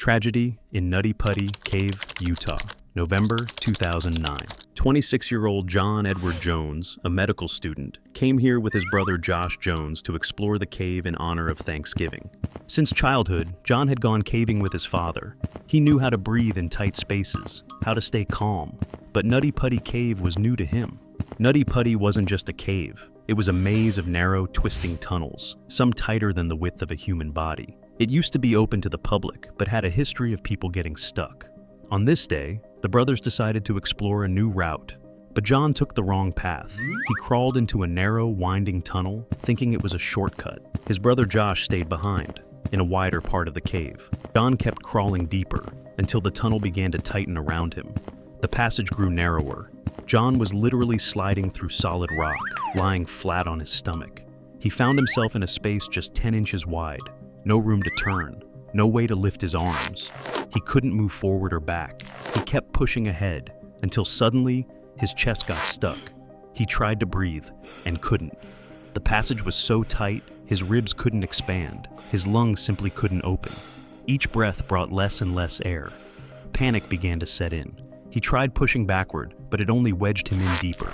Tragedy in Nutty Putty Cave, Utah, November 2009. 26-year-old John Edward Jones, a medical student, came here with his brother Josh Jones to explore the cave in honor of Thanksgiving. Since childhood, John had gone caving with his father. He knew how to breathe in tight spaces, how to stay calm, but Nutty Putty Cave was new to him. Nutty Putty wasn't just a cave. It was a maze of narrow, twisting tunnels, some tighter than the width of a human body. It used to be open to the public, but had a history of people getting stuck. On this day, the brothers decided to explore a new route, but John took the wrong path. He crawled into a narrow, winding tunnel, thinking it was a shortcut. His brother Josh stayed behind, in a wider part of the cave. John kept crawling deeper, until the tunnel began to tighten around him. The passage grew narrower. John was literally sliding through solid rock, lying flat on his stomach. He found himself in a space just 10 inches wide. No room to turn, no way to lift his arms. He couldn't move forward or back. He kept pushing ahead, until suddenly, his chest got stuck. He tried to breathe, and couldn't. The passage was so tight, his ribs couldn't expand. His lungs simply couldn't open. Each breath brought less and less air. Panic began to set in. He tried pushing backward, but it only wedged him in deeper.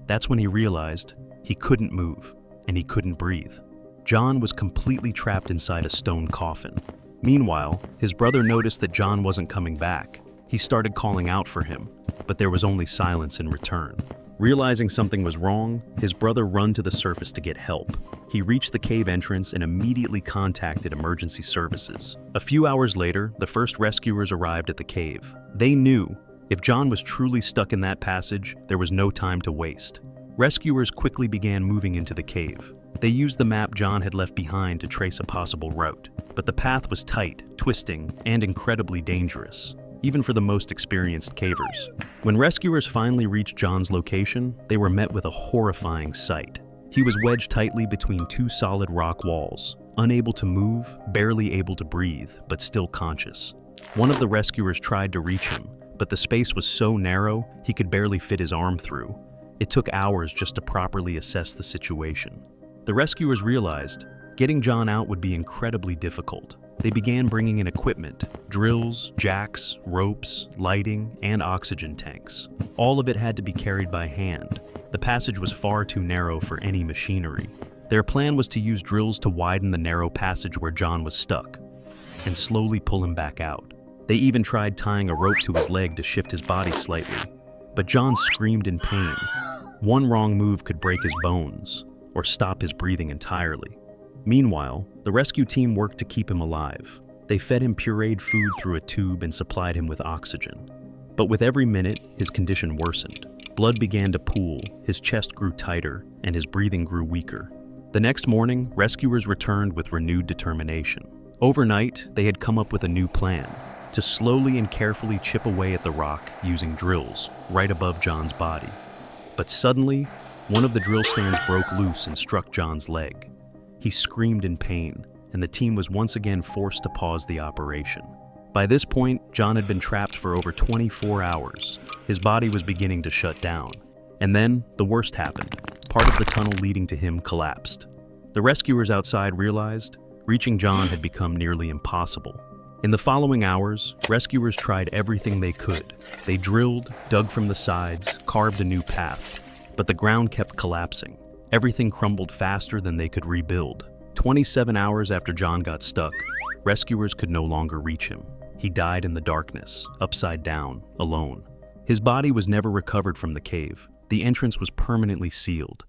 That's when he realized he couldn't move, and he couldn't breathe. John was completely trapped inside a stone coffin. Meanwhile, his brother noticed that John wasn't coming back. He started calling out for him, but there was only silence in return. Realizing something was wrong, his brother ran to the surface to get help. He reached the cave entrance and immediately contacted emergency services. A few hours later, the first rescuers arrived at the cave. They knew if John was truly stuck in that passage, there was no time to waste. Rescuers quickly began moving into the cave. They used the map John had left behind to trace a possible route, but the path was tight, twisting, and incredibly dangerous, even for the most experienced cavers. When rescuers finally reached John's location, they were met with a horrifying sight. He was wedged tightly between two solid rock walls, unable to move, barely able to breathe, but still conscious. One of the rescuers tried to reach him, but the space was so narrow, he could barely fit his arm through. It took hours just to properly assess the situation. The rescuers realized getting John out would be incredibly difficult. They began bringing in equipment: drills, jacks, ropes, lighting, and oxygen tanks. All of it had to be carried by hand. The passage was far too narrow for any machinery. Their plan was to use drills to widen the narrow passage where John was stuck, and slowly pull him back out. They even tried tying a rope to his leg to shift his body slightly, but John screamed in pain. One wrong move could break his bones, or stop his breathing entirely. Meanwhile, the rescue team worked to keep him alive. They fed him pureed food through a tube and supplied him with oxygen. But with every minute, his condition worsened. Blood began to pool, his chest grew tighter, and his breathing grew weaker. The next morning, rescuers returned with renewed determination. Overnight, they had come up with a new plan: to slowly and carefully chip away at the rock using drills right above John's body. But suddenly, one of the drill stands broke loose and struck John's leg. He screamed in pain, and the team was once again forced to pause the operation. By this point, John had been trapped for over 24 hours. His body was beginning to shut down. And then, the worst happened. Part of the tunnel leading to him collapsed. The rescuers outside realized reaching John had become nearly impossible. In the following hours, rescuers tried everything they could. They drilled, dug from the sides, carved a new path. But the ground kept collapsing. Everything crumbled faster than they could rebuild. 27 hours after John got stuck, rescuers could no longer reach him. He died in the darkness, upside down, alone. His body was never recovered from the cave. The entrance was permanently sealed.